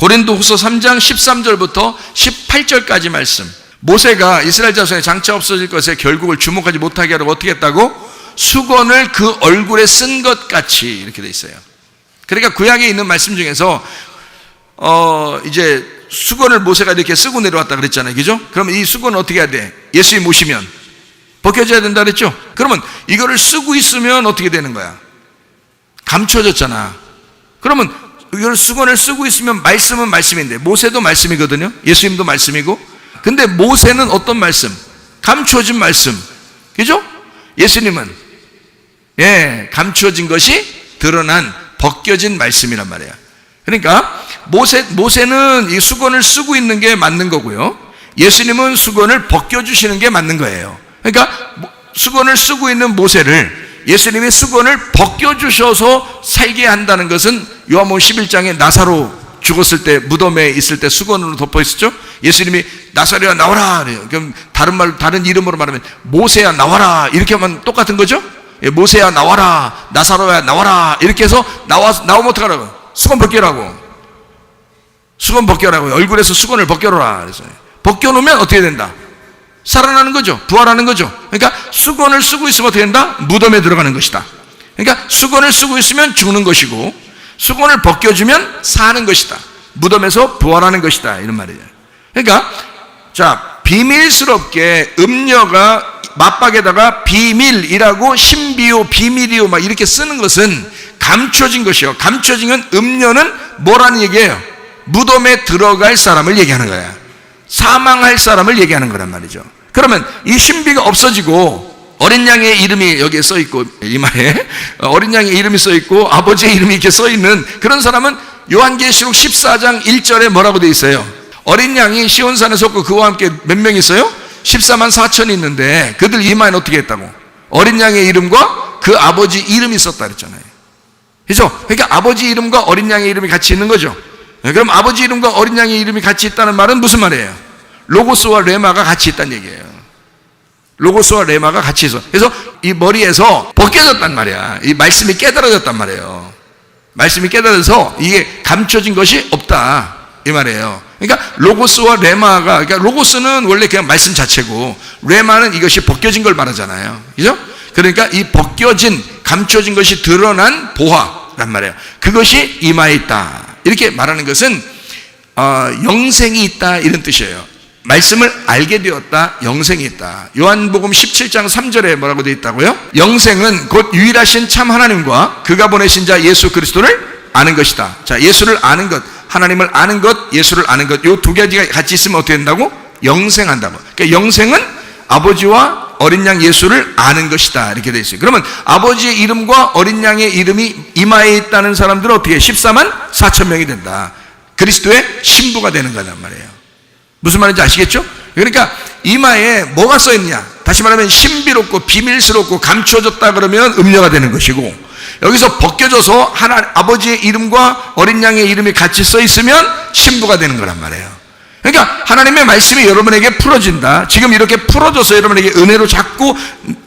고린도후서 3장 13절부터 18절까지 말씀. 모세가 이스라엘 자손의 장차 없어질 것에 결국을 주목하지 못하게 하려고 어떻게 했다고? 수건을 그 얼굴에 쓴 것 같이 이렇게 돼 있어요. 그러니까 구약에 있는 말씀 중에서 이제 수건을 모세가 이렇게 쓰고 내려왔다 그랬잖아요. 그죠? 그러면 이 수건은 어떻게 해야 돼? 예수님 오시면 벗겨져야 된다 그랬죠? 그러면 이거를 쓰고 있으면 어떻게 되는 거야? 감춰졌잖아. 그러면 이걸 수건을 쓰고 있으면 말씀은 말씀인데, 모세도 말씀이거든요. 예수님도 말씀이고. 근데 모세는 어떤 말씀? 감춰진 말씀. 그죠? 예수님은 감춰진 것이 드러난 벗겨진 말씀이란 말이에요. 그러니까 모세는 이 수건을 쓰고 있는 게 맞는 거고요. 예수님은 수건을 벗겨주시는 게 맞는 거예요. 그러니까 수건을 쓰고 있는 모세를 예수님이 수건을 벗겨주셔서 살게 한다는 것은 요한복음 11장에 나사로 죽었을 때 무덤에 있을 때 수건으로 덮어 있었죠. 예수님이 나사로야 나와라. 그럼 다른 이름으로 말하면 모세야 나와라. 이렇게 하면 똑같은 거죠. 모세야 나와라. 나사로야 나와라. 이렇게 해서 나오면 어떡하라고? 수건 벗겨라고. 수건 벗겨라고. 얼굴에서 수건을 벗겨라. 그래서 벗겨놓으면 어떻게 된다? 살아나는 거죠. 부활하는 거죠. 그러니까 수건을 쓰고 있으면 어떻게 된다? 무덤에 들어가는 것이다. 그러니까 수건을 쓰고 있으면 죽는 것이고, 수건을 벗겨주면 사는 것이다. 무덤에서 부활하는 것이다. 이런 말이에요. 그러니까 비밀스럽게 음녀가 맞박에다가 비밀이라고 신비요 비밀이요 막 이렇게 쓰는 것은 감춰진 것이요. 감춰진 건 음녀는 뭐라는 얘기예요? 무덤에 들어갈 사람을 얘기하는 거야. 사망할 사람을 얘기하는 거란 말이죠. 그러면 이 신비가 없어지고 어린 양의 이름이 여기에 써 있고, 이마에 어린 양의 이름이 써 있고 아버지의 이름이 이렇게 써 있는 그런 사람은 요한계시록 14장 1절에 뭐라고 돼 있어요? 어린 양이 시온산에 섰고 그와 함께 몇 명 있어요? 14만 4천이 있는데 그들 이마에는 어떻게 했다고? 어린 양의 이름과 그 아버지 이름이 있었다 그랬잖아요. 그래서 그러니까 아버지 이름과 어린 양의 이름이 같이 있는 거죠. 그럼 아버지 이름과 어린 양의 이름이 같이 있다는 말은 무슨 말이에요? 로고스와 레마가 같이 있다는 얘기예요. 로고스와 레마가 같이 있어. 그래서 이 머리에서 벗겨졌단 말이야. 이 말씀이 깨달아졌단 말이에요. 말씀이 깨달아져서 이게 감춰진 것이 없다 이 말이에요. 그러니까 로고스와 레마가, 그러니까 로고스는 원래 그냥 말씀 자체고 레마는 이것이 벗겨진 걸 말하잖아요. 그죠? 그러니까 이 벗겨진 감춰진 것이 드러난 보화란 말이에요. 그것이 이마에 있다 이렇게 말하는 것은 영생이 있다 이런 뜻이에요. 말씀을 알게 되었다, 영생이 있다. 요한복음 17장 3절에 뭐라고 되어 있다고요? 영생은 곧 유일하신 참 하나님과 그가 보내신 자 예수 그리스도를 아는 것이다. 자, 예수를 아는 것, 하나님을 아는 것, 예수를 아는 것, 이 두 가지가 같이 있으면 어떻게 된다고? 영생한다고. 그러니까 영생은 아버지와 어린 양 예수를 아는 것이다 이렇게 되어 있어요. 그러면 아버지의 이름과 어린 양의 이름이 이마에 있다는 사람들은 어떻게 14만 4천 명이 된다. 그리스도의 신부가 되는 거란 말이에요. 무슨 말인지 아시겠죠? 그러니까 이마에 뭐가 써 있느냐? 다시 말하면 신비롭고 비밀스럽고 감춰졌다 그러면 음녀가 되는 것이고, 여기서 벗겨져서 아버지의 이름과 어린 양의 이름이 같이 써 있으면 신부가 되는 거란 말이에요. 그러니까 하나님의 말씀이 여러분에게 풀어진다. 지금 이렇게 풀어져서 여러분에게 은혜로 자꾸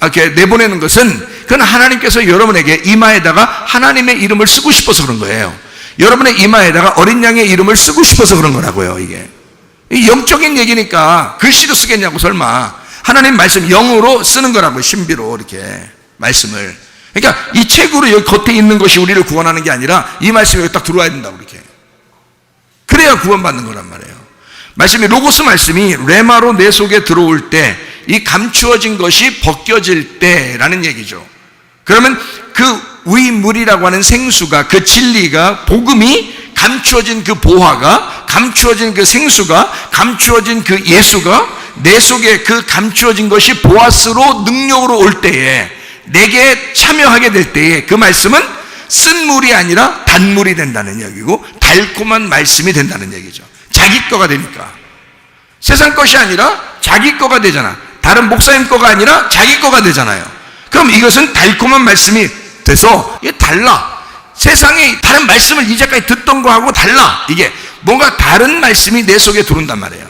이렇게 내보내는 것은 그건 하나님께서 여러분에게 이마에다가 하나님의 이름을 쓰고 싶어서 그런 거예요. 여러분의 이마에다가 어린 양의 이름을 쓰고 싶어서 그런 거라고요. 이게 영적인 얘기니까 글씨로 쓰겠냐고. 설마. 하나님 말씀 영으로 쓰는 거라고. 신비로 이렇게 말씀을. 그러니까 이 책으로 여기 겉에 있는 것이 우리를 구원하는 게 아니라 이 말씀이 여기 딱 들어와야 된다고. 이렇게 그래야 구원받는 거란 말이에요. 말씀이 로고스 말씀이 레마로 내 속에 들어올 때 이 감추어진 것이 벗겨질 때라는 얘기죠. 그러면 그 위물이라고 하는 생수가, 그 진리가, 복음이 감추어진 그 보화가, 감추어진 그 생수가, 감추어진 그 예수가 내 속에 그 감추어진 것이 보아스로 능력으로 올 때에, 내게 참여하게 될 때에 그 말씀은 쓴 물이 아니라 단물이 된다는 얘기고 달콤한 말씀이 된다는 얘기죠. 자기 거가 되니까. 세상 것이 아니라 자기 거가 되잖아. 다른 목사님 거가 아니라 자기 거가 되잖아요. 그럼 이것은 달콤한 말씀이 돼서 이게 달라. 세상에 다른 말씀을 이제까지 듣던 거하고 달라. 이게 뭔가 다른 말씀이 내 속에 들어온단 말이에요.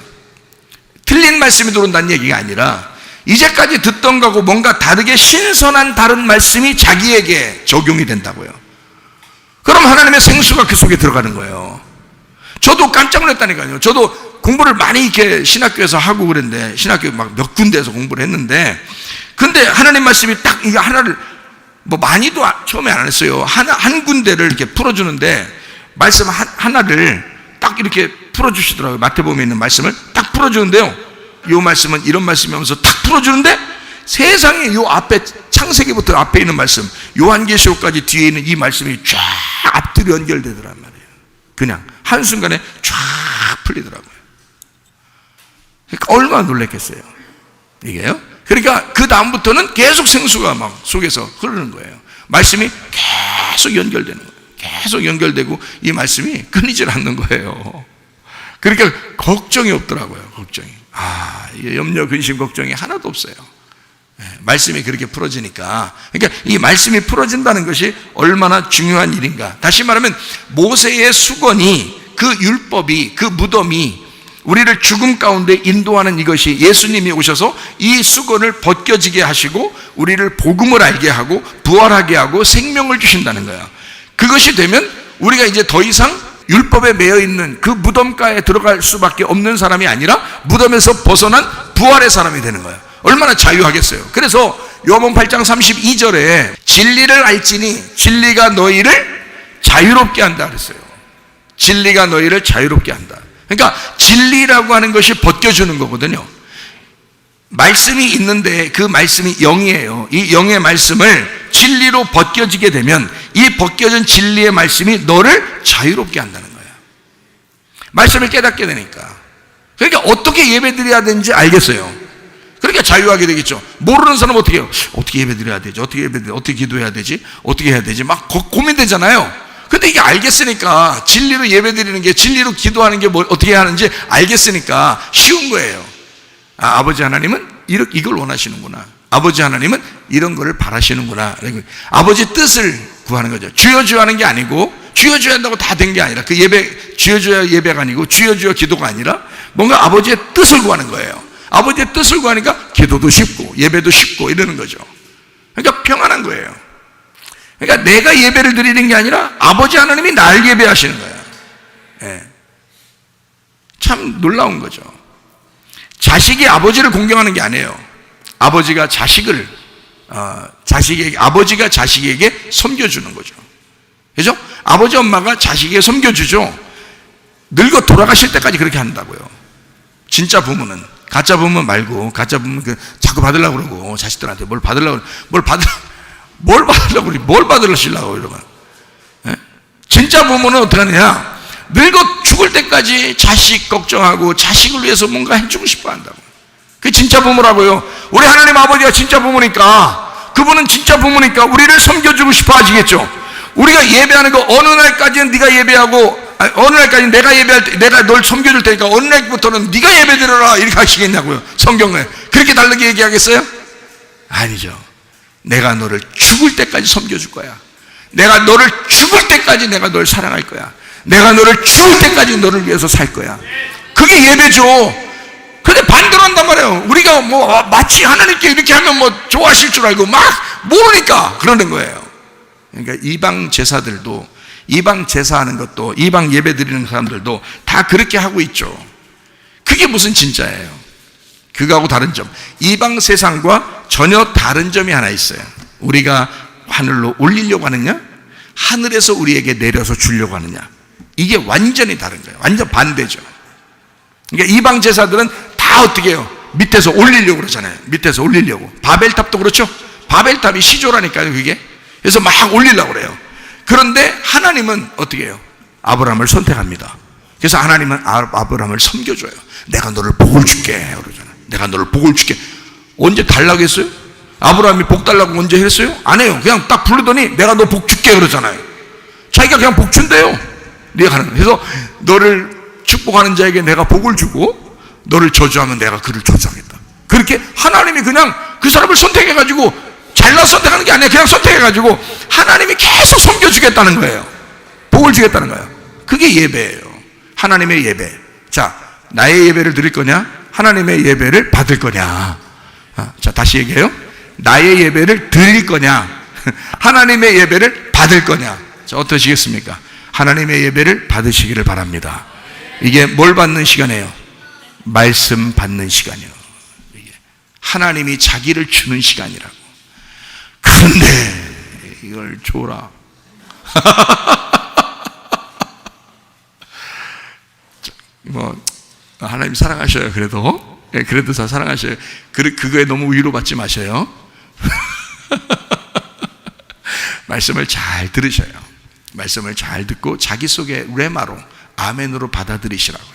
틀린 말씀이 들어온다는 얘기가 아니라 이제까지 듣던 거하고 뭔가 다르게 신선한 다른 말씀이 자기에게 적용이 된다고요. 그럼 하나님의 생수가 그 속에 들어가는 거예요. 저도 깜짝 놀랐다니까요. 저도 공부를 많이 이렇게 신학교에서 하고 그랬는데, 신학교 막 몇 군데에서 공부를 했는데, 근데 하나님 말씀이 딱 이거 하나를, 뭐 많이도 처음에 안 했어요. 한 군데를 이렇게 풀어주는데, 말씀 하나를 딱 이렇게 풀어주시더라고요. 마태복음에 있는 말씀을 딱 풀어주는데요. 이 말씀은 이런 말씀이면서 딱 풀어주는데, 세상에 요 앞에, 창세기부터 앞에 있는 말씀, 요한계시록까지 뒤에 있는 이 말씀이 쫙 앞뒤로 연결되더란 말이에요. 그냥 한순간에 쫙 풀리더라고요. 그러니까 얼마나 놀랐겠어요, 이게요. 그러니까 그 다음부터는 계속 생수가 막 속에서 흐르는 거예요. 말씀이 계속 연결되는 거예요. 계속 연결되고 이 말씀이 끊이질 않는 거예요. 그러니까 걱정이 없더라고요. 걱정이. 이게 염려, 근심, 걱정이 하나도 없어요. 말씀이 그렇게 풀어지니까. 그러니까 이 말씀이 풀어진다는 것이 얼마나 중요한 일인가. 다시 말하면 모세의 수건이, 그 율법이, 그 무덤이 우리를 죽음 가운데 인도하는 이것이, 예수님이 오셔서 이 수건을 벗겨지게 하시고 우리를 복음을 알게 하고 부활하게 하고 생명을 주신다는 거예요. 그것이 되면 우리가 이제 더 이상 율법에 매여 있는 그 무덤가에 들어갈 수밖에 없는 사람이 아니라 무덤에서 벗어난 부활의 사람이 되는 거예요. 얼마나 자유하겠어요. 그래서 요한복음 8장 32절에 진리를 알지니 진리가 너희를 자유롭게 한다 그랬어요. 진리가 너희를 자유롭게 한다. 그러니까 진리라고 하는 것이 벗겨주는 거거든요. 말씀이 있는데 그 말씀이 영이에요. 이 영의 말씀을 진리로 벗겨지게 되면 이 벗겨진 진리의 말씀이 너를 자유롭게 한다는 거예요. 말씀을 깨닫게 되니까. 그러니까 어떻게 예배드려야 되는지 알겠어요. 그러니까 자유하게 되겠죠. 모르는 사람은 어떻게 해요? 어떻게 예배드려야 되지? 어떻게 기도해야 되지? 어떻게 해야 되지? 막 고민되잖아요. 근데 이게 알겠으니까, 진리로 예배드리는 게, 진리로 기도하는 게 어떻게 하는지 알겠으니까 쉬운 거예요. 아버지 하나님은 이걸 원하시는구나. 아버지 하나님은 이런 거를 바라시는구나. 아버지 뜻을 구하는 거죠. 주여 주여 하는 게 아니고, 주여 주여 한다고 다 된 게 아니라, 그 예배, 주여 주여 예배가 아니고 주여 주여 기도가 아니라 뭔가 아버지의 뜻을 구하는 거예요. 아버지의 뜻을 구하니까 기도도 쉽고 예배도 쉽고 이러는 거죠. 그러니까 평안한 거예요. 그러니까 내가 예배를 드리는 게 아니라 아버지 하나님이 날 예배하시는 거예요. 예. 참 놀라운 거죠. 자식이 아버지를 공경하는 게 아니에요. 아버지가 아버지가 자식에게 섬겨주는 거죠. 그죠? 아버지 엄마가 자식에게 섬겨주죠. 늙어 돌아가실 때까지 그렇게 한다고요. 진짜 부모는. 가짜 부모 말고, 가짜 부모는 자꾸 받으려고 그러고, 자식들한테 뭘 받으려고 이러고. 예? 진짜 부모는 어떻게 하느냐? 늙어 죽을 때까지 자식 걱정하고 자식을 위해서 뭔가 해주고 싶어 한다고. 그게 진짜 부모라고요. 우리 하나님 아버지가 진짜 부모니까, 그분은 진짜 부모니까 우리를 섬겨주고 싶어 하시겠죠. 우리가 예배하는 거 어느 날까지는 네가 예배하고, 어느 날까지 내가 예배할 때 내가 널 섬겨줄 테니까 어느 날부터는 네가 예배드려라 이렇게 하시겠냐고요. 성경에 그렇게 다르게 얘기하겠어요? 아니죠. 내가 너를 죽을 때까지 섬겨줄 거야. 내가 너를 죽을 때까지 내가 널 사랑할 거야. 내가 너를 죽을 때까지 너를 위해서 살 거야. 그게 예배죠. 근데 반대로 한단 말이에요. 우리가 마치 하나님께 이렇게 하면 좋아하실 줄 알고 막 모르니까 그러는 거예요. 그러니까 이방 제사들도, 이방 제사하는 것도, 이방 예배 드리는 사람들도 다 그렇게 하고 있죠. 그게 무슨 진짜예요? 그거하고 다른 점, 이방 세상과 전혀 다른 점이 하나 있어요. 우리가 하늘로 올리려고 하느냐, 하늘에서 우리에게 내려서 주려고 하느냐, 이게 완전히 다른 거예요. 완전 반대죠. 그러니까 이방 제사들은 다 어떻게 해요? 밑에서 올리려고 그러잖아요. 밑에서 올리려고. 바벨탑도 그렇죠. 바벨탑이 시조라니까요, 그게. 그래서 막 올리려고 그래요. 그런데 하나님은 어떻게 해요? 아브라함을 선택합니다. 그래서 하나님은 아브라함을 섬겨줘요. 내가 너를 복을 줄게 그러잖아요. 내가 너를 복을 줄게. 언제 달라고 했어요? 아브라함이 복 달라고 언제 했어요? 안 해요. 그냥 딱 부르더니 내가 너 복 줄게 그러잖아요. 자기가 그냥 복 준대요. 네가 하는. 그래서 너를 축복하는 자에게 내가 복을 주고 너를 저주하면 내가 그를 저주하겠다. 그렇게 하나님이 그냥 그 사람을 선택해가지고, 잘라 선택하는 게 아니라 그냥 선택해가지고 하나님이 계속 섬겨주겠다는 거예요. 복을 주겠다는 거예요. 그게 예배예요. 하나님의 예배. 자, 나의 예배를 드릴 거냐, 하나님의 예배를 받을 거냐. 자, 다시 얘기해요. 나의 예배를 드릴 거냐, 하나님의 예배를 받을 거냐. 자, 어떠시겠습니까? 하나님의 예배를 받으시기를 바랍니다. 이게 뭘 받는 시간이에요? 말씀 받는 시간이요. 하나님이 자기를 주는 시간이라고. 그런데 이걸 줘라. 뭐 하나님 사랑하셔요. 그래도 다 사랑하셔요. 그거에 너무 위로받지 마셔요. 말씀을 잘 들으셔요. 말씀을 잘 듣고 자기 속에 레마로 아멘으로 받아들이시라고요.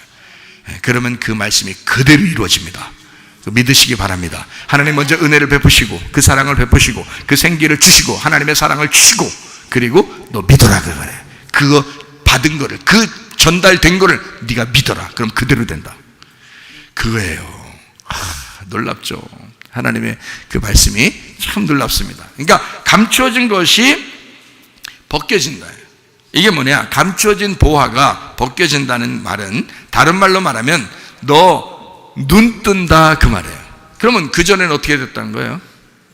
그러면 그 말씀이 그대로 이루어집니다. 믿으시기 바랍니다. 하나님 먼저 은혜를 베푸시고 그 사랑을 베푸시고 그 생기를 주시고 하나님의 사랑을 주시고 그리고 너 믿어라 그거래. 그거 받은 거를 그 전달된 거를 네가 믿어라. 그럼 그대로 된다. 그거예요. 놀랍죠. 하나님의 그 말씀이 참 놀랍습니다. 그러니까 감추어진 것이 벗겨진다. 이게 뭐냐? 감추어진 보화가 벗겨진다는 말은 다른 말로 말하면 너 눈 뜬다 그 말이에요. 그러면 그전에는 어떻게 됐다는 거예요?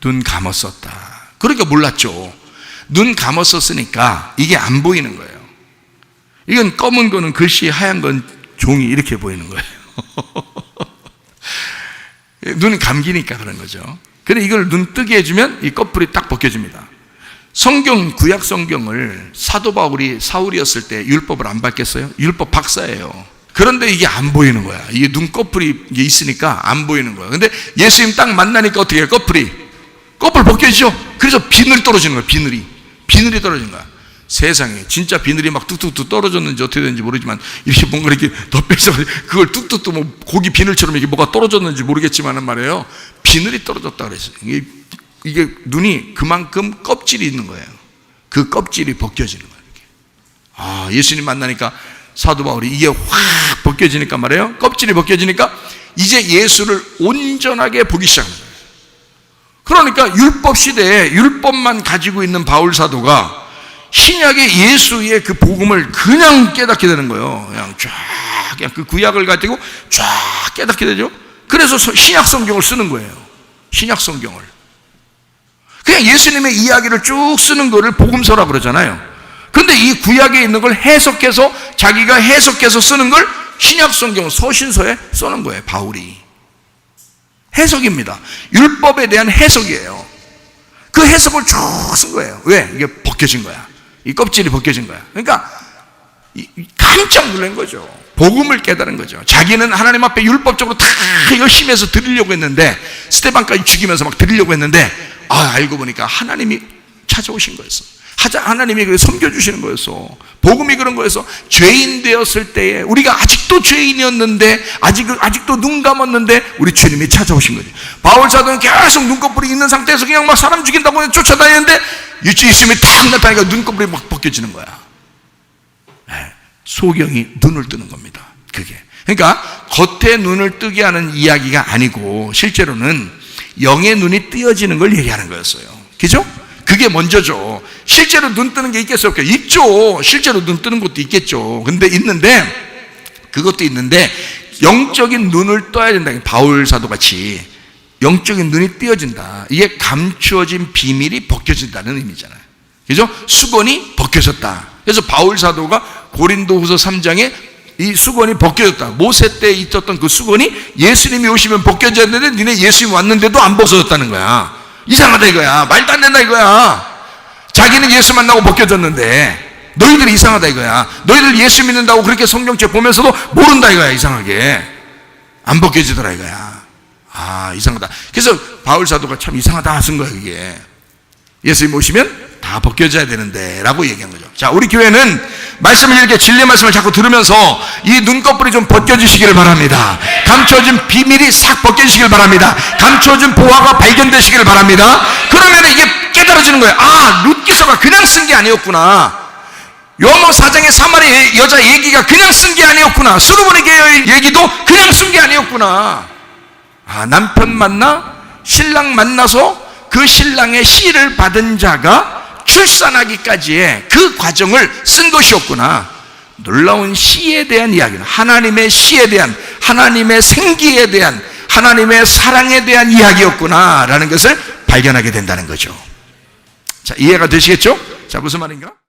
눈 감았었다. 그러니까 몰랐죠. 눈 감았었으니까 이게 안 보이는 거예요. 이건 검은 거는 글씨, 하얀 건 종이 이렇게 보이는 거예요. 눈이 감기니까 그런 거죠. 근데 이걸 눈 뜨게 해주면 이 꺼풀이 딱 벗겨집니다. 구약 성경을 사도 바울이 사울이었을 때 율법을 안 받겠어요? 율법 박사예요. 그런데 이게 안 보이는 거야. 이게 눈꺼풀이 있으니까 안 보이는 거야. 근데 예수님 딱 만나니까 어떻게 해요? 꺼풀 벗겨지죠? 그래서 비늘이 떨어지는 거야. 비늘이 떨어진 거야. 세상에 진짜 비늘이 막 뚝뚝뚝 떨어졌는지 어떻게 됐는지 모르지만 이렇게 뭔가 이렇게 덮여서 그걸 뚝뚝뚝 뭐 고기 비늘처럼 이렇게 뭐가 떨어졌는지 모르겠지만 말이에요. 비늘이 떨어졌다 그랬어요. 이게 눈이 그만큼 껍질이 있는 거예요. 그 껍질이 벗겨지는 거예요. 예수님 만나니까 사도 바울이 이게 확 벗겨지니까 말이에요. 껍질이 벗겨지니까 이제 예수를 온전하게 보기 시작하는 거예요. 그러니까 율법 시대에 율법만 가지고 있는 바울 사도가 신약의 예수의 그 복음을 그냥 깨닫게 되는 거예요. 그냥 그 구약을 가지고 쫙 깨닫게 되죠. 그래서 신약 성경을 쓰는 거예요. 신약 성경을. 그냥 예수님의 이야기를 쭉 쓰는 거를 복음서라고 그러잖아요. 그런데 이 구약에 있는 걸 해석해서 자기가 해석해서 쓰는 걸 신약 성경 서신서에 써는 거예요. 바울이. 해석입니다. 율법에 대한 해석이에요. 그 해석을 쭉 쓴 거예요. 왜? 이게 벗겨진 거야. 이 껍질이 벗겨진 거야. 그러니까 깜짝 놀란 거죠. 복음을 깨달은 거죠. 자기는 하나님 앞에 율법적으로 다 열심히 해서 드리려고 했는데 스데반까지 죽이면서 막 드리려고 했는데 알고 보니까 하나님이 찾아오신 거였어. 하나님이 섬겨주시는 거였어. 복음이 그런 거였어. 죄인 되었을 때에 우리가 아직도 죄인이었는데 아직도 눈 감았는데 우리 주님이 찾아오신 거지. 바울 사도는 계속 눈꺼풀이 있는 상태에서 그냥 막 사람 죽인다고 쫓아다니는데 예수님이 탁 나타나니까 눈꺼풀이 막 벗겨지는 거야. 소경이 눈을 뜨는 겁니다. 그게. 그러니까 겉에 눈을 뜨게 하는 이야기가 아니고 실제로는 영의 눈이 띄어지는 걸 얘기하는 거였어요. 그죠? 그게 먼저죠. 실제로 눈 뜨는 게 있겠어요? 있죠. 실제로 눈 뜨는 것도 있겠죠. 그것도 있는데 영적인 눈을 떠야 된다. 바울 사도 같이 영적인 눈이 띄어진다. 이게 감추어진 비밀이 벗겨진다는 의미잖아요. 그죠? 수건이 벗겨졌다. 그래서 바울 사도가 고린도후서 3장에 이 수건이 벗겨졌다. 모세 때 있었던 그 수건이 예수님이 오시면 벗겨져야 되는데 니네 예수님 왔는데도 안 벗어졌다는 거야. 이상하다 이거야. 말도 안 된다 이거야. 자기는 예수 만나고 벗겨졌는데 너희들이 이상하다 이거야. 너희들 예수 믿는다고 그렇게 성경책 보면서도 모른다 이거야. 이상하게 안 벗겨지더라 이거야. 이상하다. 그래서 바울 사도가 참 이상하다 쓴 거야. 이게 예수님 오시면 다 벗겨져야 되는데 라고 얘기한 거죠. 자, 우리 교회는 말씀을 이렇게 진리의 말씀을 자꾸 들으면서 이 눈꺼풀이 좀 벗겨지시기를 바랍니다. 감춰진 비밀이 싹 벗겨지시기를 바랍니다. 감춰진 보화가 발견되시기를 바랍니다. 그러면 이게 깨달아지는 거예요. 룻기서가 그냥 쓴 게 아니었구나. 요모 4장의 사마리 여자 얘기가 그냥 쓴 게 아니었구나. 수르보니게 얘기도 그냥 쓴 게 아니었구나. 남편 만나 신랑 만나서 그 신랑의 씨를 받은 자가 출산하기까지의 그 과정을 쓴 것이었구나. 놀라운 씨에 대한 이야기는 하나님의 씨에 대한, 하나님의 생기에 대한, 하나님의 사랑에 대한 이야기였구나 라는 것을 발견하게 된다는 거죠. 자, 이해가 되시겠죠? 자, 무슨 말인가?